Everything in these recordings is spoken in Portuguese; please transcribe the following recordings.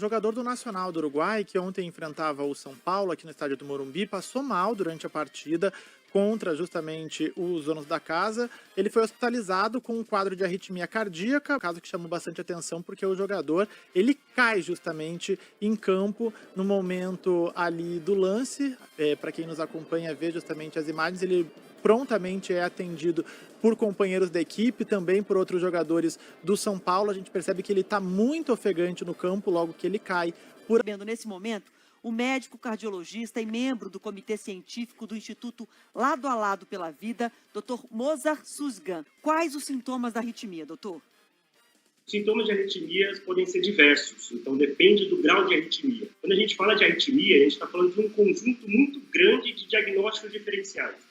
O jogador do Nacional do Uruguai, que ontem enfrentava o São Paulo aqui no estádio do Morumbi, passou mal durante a partida contra justamente os donos da casa. Ele foi hospitalizado com um quadro de arritmia cardíaca, caso que chamou bastante atenção porque o jogador, ele cai justamente em campo no momento ali do lance. Para quem nos acompanha vê justamente as imagens, ele prontamente é atendido por companheiros da equipe, também por outros jogadores do São Paulo. A gente percebe que ele está muito ofegante no campo logo que ele cai. Nesse momento, o médico cardiologista e membro do comitê científico do Instituto Lado a Lado pela Vida, Dr. Mozart Susgan. Quais os sintomas da arritmia, doutor? Sintomas de arritmias podem ser diversos, então depende do grau de arritmia. Quando a gente fala de arritmia, a gente está falando de um conjunto muito grande de diagnósticos diferenciais.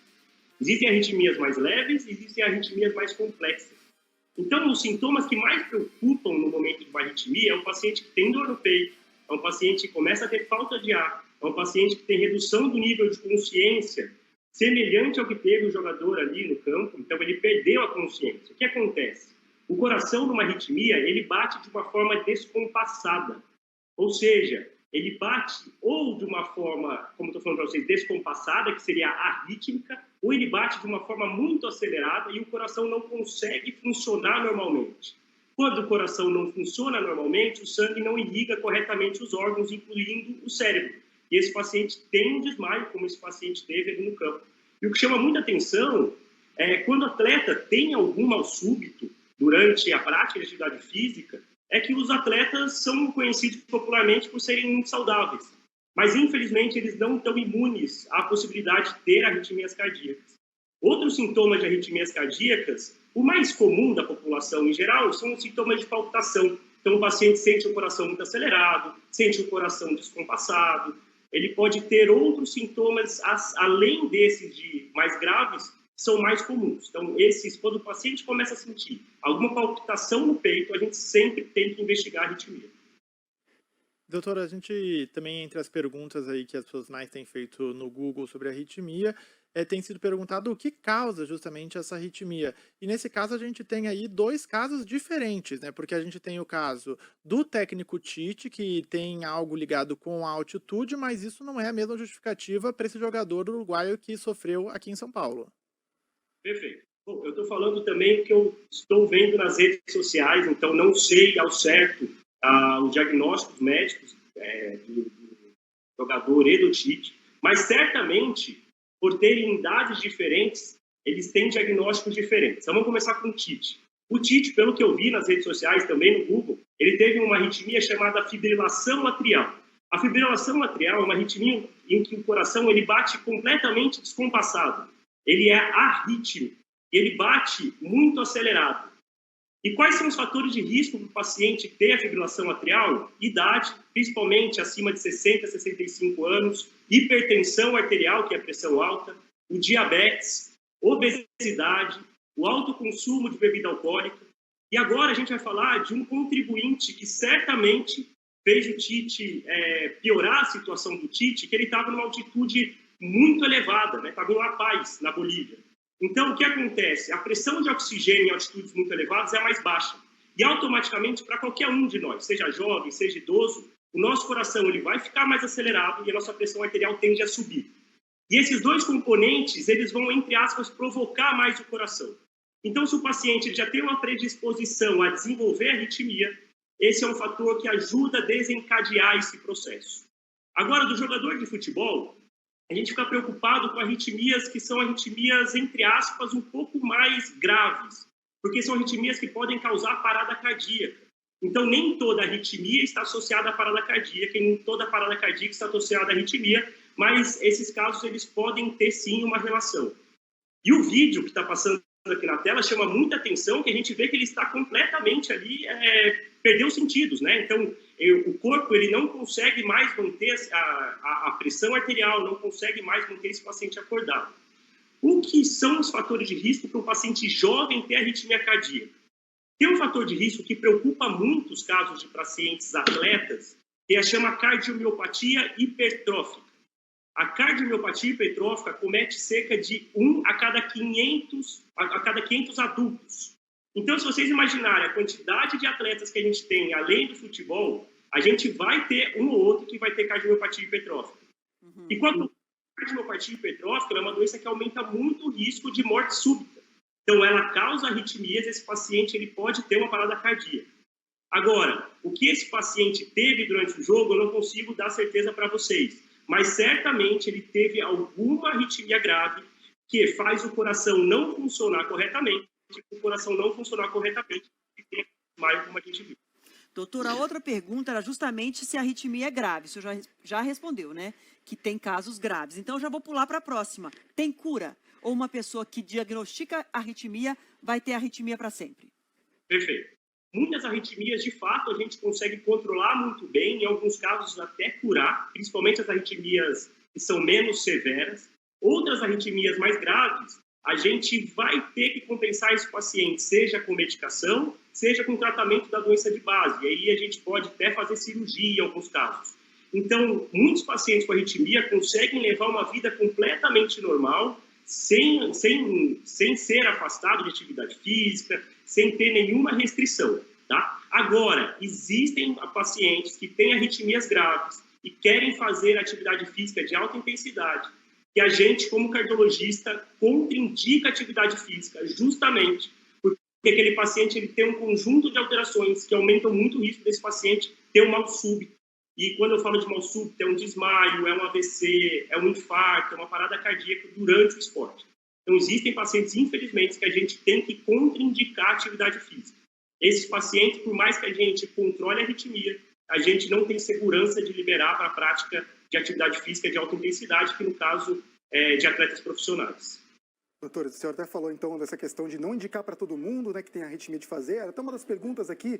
Existem arritmias mais leves e existem arritmias mais complexas. Então, os sintomas que mais preocupam no momento de uma arritmia é um paciente que tem dor no peito, é um paciente que começa a ter falta de ar, é um paciente que tem redução do nível de consciência, semelhante ao que teve o jogador ali no campo, então ele perdeu a consciência. O que acontece? O coração, numa arritmia, ele bate de uma forma descompassada, ou seja, ele bate ou de uma forma, como estou falando para vocês, descompassada, que seria arrítmica, ou ele bate de uma forma muito acelerada e o coração não consegue funcionar normalmente. Quando o coração não funciona normalmente, o sangue não irriga corretamente os órgãos, incluindo o cérebro. E esse paciente tem um desmaio, como esse paciente teve ali no campo. E o que chama muita atenção é quando o atleta tem algum mal súbito durante a prática de atividade física, é que os atletas são conhecidos popularmente por serem muito saudáveis. Mas, infelizmente, eles não estão imunes à possibilidade de ter arritmias cardíacas. Outros sintomas de arritmias cardíacas, o mais comum da população em geral, são os sintomas de palpitação. Então, o paciente sente o coração muito acelerado, sente o coração descompassado. Ele pode ter outros sintomas, além desses de mais graves, são mais comuns. Então, quando o paciente começa a sentir alguma palpitação no peito, a gente sempre tem que investigar a arritmia. Doutora, a gente também, entre as perguntas aí que as pessoas mais têm feito no Google sobre a arritmia, tem sido perguntado o que causa justamente essa arritmia. E nesse caso a gente tem aí dois casos diferentes, né? Porque a gente tem o caso do técnico Tite, que tem algo ligado com a altitude, mas isso não é a mesma justificativa para esse jogador uruguaio que sofreu aqui em São Paulo. Perfeito. Bom, eu estou falando também o que eu estou vendo nas redes sociais, então não sei ao certo os diagnósticos médicos do jogador e do Tite, mas certamente, por terem idades diferentes, eles têm diagnósticos diferentes. Então vamos começar com o Tite. O Tite, pelo que eu vi nas redes sociais, também no Google, ele teve uma arritmia chamada fibrilação atrial. A fibrilação atrial é uma arritmia em que o coração ele bate completamente descompassado. Ele é arrítmico, ele bate muito acelerado. E quais são os fatores de risco para o paciente ter a fibrilação atrial? Idade, principalmente acima de 60, 65 anos, hipertensão arterial, que é a pressão alta, o diabetes, obesidade, o alto consumo de bebida alcoólica. E agora a gente vai falar de um contribuinte que certamente fez o Tite piorar a situação do Tite, que ele estava numa altitude muito elevada, estava em La Paz, na Bolívia. Então, o que acontece? A pressão de oxigênio em altitudes muito elevadas é mais baixa. E automaticamente, para qualquer um de nós, seja jovem, seja idoso, o nosso coração ele vai ficar mais acelerado e a nossa pressão arterial tende a subir. E esses dois componentes, eles vão, entre aspas, provocar mais o coração. Então, se o paciente já tem uma predisposição a desenvolver arritmia, esse é um fator que ajuda a desencadear esse processo. Agora, do jogador de futebol, a gente fica preocupado com arritmias que são arritmias, entre aspas, um pouco mais graves, porque são arritmias que podem causar parada cardíaca. Então, nem toda arritmia está associada à parada cardíaca, e nem toda parada cardíaca está associada à arritmia, mas esses casos eles podem ter, sim, uma relação. E o vídeo que está passando aqui na tela chama muita atenção, que a gente vê que ele está completamente ali, perdeu os sentidos, né? Então, o corpo ele não consegue mais manter a pressão arterial, não consegue mais manter esse paciente acordado. O que são os fatores de risco para um paciente jovem ter arritmia cardíaca? Tem um fator de risco que preocupa muito os casos de pacientes atletas, que é a chama cardiomiopatia hipertrófica. A cardiomiopatia hipertrófica comete cerca de 1 a cada 500 adultos. Então, se vocês imaginarem a quantidade de atletas que a gente tem além do futebol, a gente vai ter um ou outro que vai ter cardiomiopatia hipertrófica. E quanto a cardiomiopatia hipertrófica é uma doença que aumenta muito o risco de morte súbita. Então, ela causa arritmias, esse paciente ele pode ter uma parada cardíaca. Agora, o que esse paciente teve durante o jogo, eu não consigo dar certeza para vocês. Mas, certamente, ele teve alguma arritmia grave que faz o coração não funcionar corretamente. O coração não funcionar corretamente e tem desmaio, como a gente viu. Doutor, a outra pergunta era justamente se a arritmia é grave. O senhor já respondeu, né? Que tem casos graves. Então, eu já vou pular para a próxima. Tem cura? Ou uma pessoa que diagnostica arritmia vai ter arritmia para sempre? Perfeito. Muitas arritmias, de fato, a gente consegue controlar muito bem, em alguns casos até curar, principalmente as arritmias que são menos severas. Outras arritmias mais graves, a gente vai ter que compensar esse paciente, seja com medicação, seja com tratamento da doença de base. E aí a gente pode até fazer cirurgia em alguns casos. Então, muitos pacientes com arritmia conseguem levar uma vida completamente normal, sem ser afastado de atividade física, sem ter nenhuma restrição, tá? Agora, existem pacientes que têm arritmias graves e querem fazer atividade física de alta intensidade, que a gente, como cardiologista, contraindica atividade física justamente porque aquele paciente ele tem um conjunto de alterações que aumentam muito o risco desse paciente ter um mal súbito. E quando eu falo de mal súbito, é um desmaio, é um AVC, é um infarto, é uma parada cardíaca durante o esporte. Então, existem pacientes, infelizmente, que a gente tem que contraindicar a atividade física. Esses pacientes, por mais que a gente controle a arritmia, a gente não tem segurança de liberar para a prática de atividade física de alta intensidade, que no caso é de atletas profissionais. Doutor, o senhor até falou, então, dessa questão de não indicar para todo mundo, né, que tem arritmia de fazer. Até uma das perguntas aqui,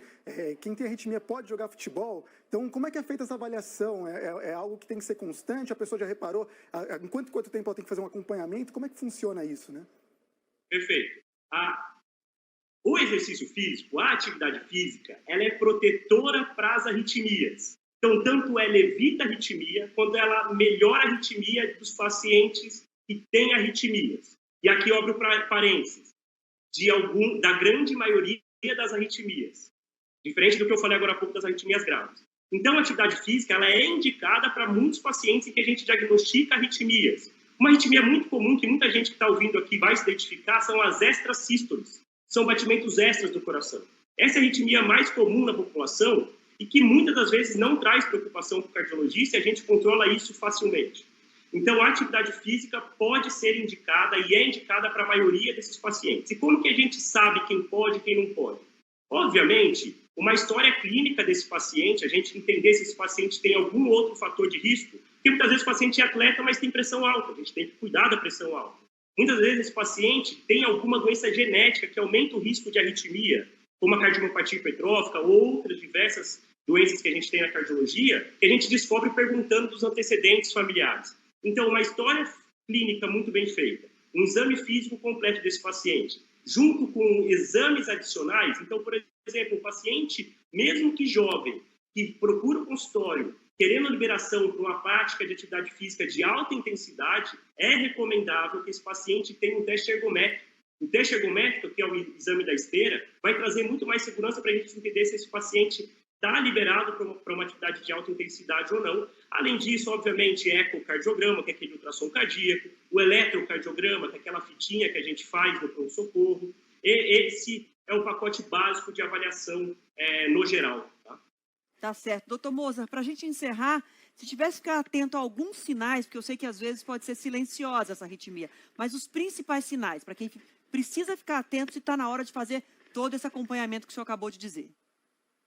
quem tem arritmia pode jogar futebol? Então, como é que é feita essa avaliação? É algo que tem que ser constante? A pessoa já reparou? Em quanto tempo ela tem que fazer um acompanhamento? Como é que funciona isso, né? Perfeito. O exercício físico, a atividade física, ela é protetora para as arritmias. Então, tanto ela evita a arritmia, quanto ela melhora a arritmia dos pacientes que têm arritmias. E aqui eu abro parênteses, da grande maioria das arritmias, diferente do que eu falei agora há pouco das arritmias graves. Então, a atividade física ela é indicada para muitos pacientes em que a gente diagnostica arritmias. Uma arritmia muito comum, que muita gente que está ouvindo aqui vai se identificar, são as extrasístoles, são batimentos extras do coração. Essa é a arritmia mais comum na população e que muitas das vezes não traz preocupação para o cardiologista e a gente controla isso facilmente. Então, a atividade física pode ser indicada e é indicada para a maioria desses pacientes. E como que a gente sabe quem pode e quem não pode? Obviamente, uma história clínica desse paciente, a gente entender se esse paciente tem algum outro fator de risco, porque muitas vezes o paciente é atleta, mas tem pressão alta, a gente tem que cuidar da pressão alta. Muitas vezes esse paciente tem alguma doença genética que aumenta o risco de arritmia, como a cardiomiopatia hipertrófica ou outras diversas doenças que a gente tem na cardiologia, que a gente descobre perguntando dos antecedentes familiares. Então, uma história clínica muito bem feita, um exame físico completo desse paciente, junto com exames adicionais. Então, por exemplo, um paciente, mesmo que jovem, que procura o consultório, querendo liberação para uma prática de atividade física de alta intensidade, é recomendável que esse paciente tenha um teste ergométrico. O teste ergométrico, que é o exame da esteira, vai trazer muito mais segurança para a gente entender se esse paciente está liberado para uma atividade de alta intensidade ou não. Além disso, obviamente, ecocardiograma, que é aquele ultrassom cardíaco, o eletrocardiograma, que é aquela fitinha que a gente faz no pronto-socorro. Esse é o pacote básico de avaliação no geral. Tá certo. Doutor Mozart, para a gente encerrar, se tivesse que ficar atento a alguns sinais, porque eu sei que às vezes pode ser silenciosa essa arritmia, mas os principais sinais, para quem precisa ficar atento se está na hora de fazer todo esse acompanhamento que o senhor acabou de dizer.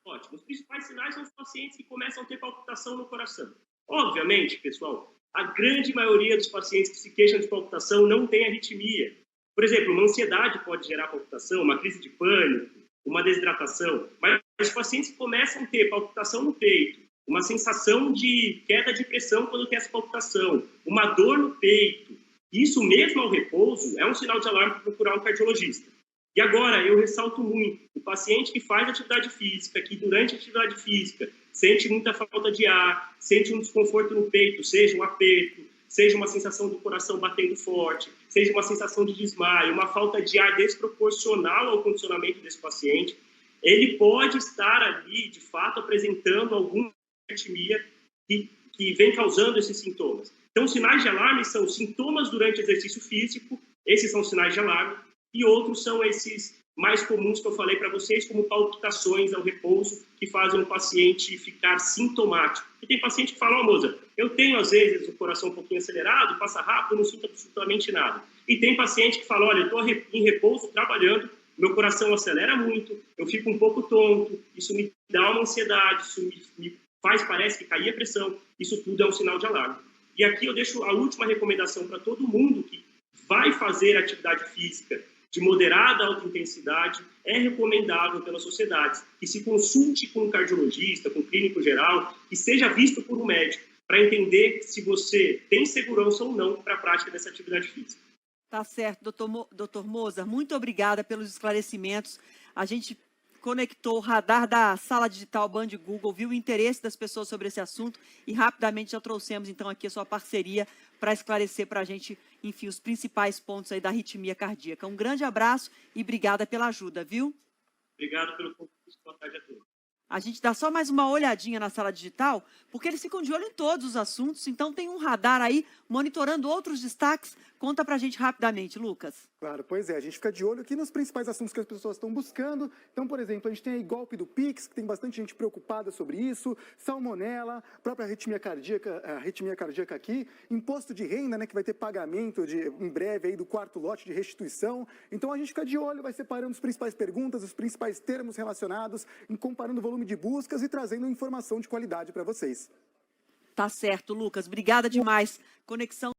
Ótimo. Os principais sinais são os pacientes que começam a ter palpitação no coração. Obviamente, pessoal, a grande maioria dos pacientes que se queixam de palpitação não tem arritmia. Por exemplo, uma ansiedade pode gerar palpitação, uma crise de pânico, uma desidratação. Mas os pacientes que começam a ter palpitação no peito, uma sensação de queda de pressão quando tem essa palpitação, uma dor no peito, isso mesmo ao repouso é um sinal de alarme para procurar um cardiologista. E agora, eu ressalto muito, o paciente que faz atividade física, que durante a atividade física sente muita falta de ar, sente um desconforto no peito, seja um aperto, seja uma sensação do coração batendo forte, seja uma sensação de desmaio, uma falta de ar desproporcional ao condicionamento desse paciente, ele pode estar ali, de fato, apresentando alguma arritmia que vem causando esses sintomas. Então, os sinais de alarme são sintomas durante exercício físico, esses são sinais de alarme, e outros são esses mais comuns que eu falei para vocês, como palpitações ao repouso, que fazem o paciente ficar sintomático. E tem paciente que fala, ó, Moza, eu tenho às vezes o coração um pouquinho acelerado, passa rápido, não sinto absolutamente nada. E tem paciente que fala, olha, eu estou em repouso, trabalhando, meu coração acelera muito, eu fico um pouco tonto, isso me dá uma ansiedade, isso me faz, parece que cair a pressão, isso tudo é um sinal de alarme. E aqui eu deixo a última recomendação para todo mundo que vai fazer atividade física de moderada a alta intensidade, é recomendável pelas sociedades que se consulte com um cardiologista, com um clínico geral, que seja visto por um médico, para entender se você tem segurança ou não para a prática dessa atividade física. Tá certo, doutor Moser, muito obrigada pelos esclarecimentos. A gente conectou o radar da Sala Digital Band Google, viu o interesse das pessoas sobre esse assunto e rapidamente já trouxemos, então, aqui a sua parceria para esclarecer para a gente, enfim, os principais pontos aí da arritmia cardíaca. Um grande abraço e obrigada pela ajuda, viu? Obrigado pelo convite. Boa tarde a todos. A gente dá só mais uma olhadinha na Sala Digital, porque eles ficam de olho em todos os assuntos, então tem um radar aí monitorando outros destaques. Conta pra gente rapidamente, Lucas. Claro, pois é, a gente fica de olho aqui nos principais assuntos que as pessoas estão buscando. Então, por exemplo, a gente tem aí golpe do Pix, que tem bastante gente preocupada sobre isso, salmonela, própria arritmia cardíaca aqui, imposto de renda, né, que vai ter pagamento em breve aí do 4º lote de restituição. Então, a gente fica de olho, vai separando as principais perguntas, os principais termos relacionados, comparando o volume de buscas e trazendo informação de qualidade para vocês. Tá certo, Lucas. Obrigada demais. Conexão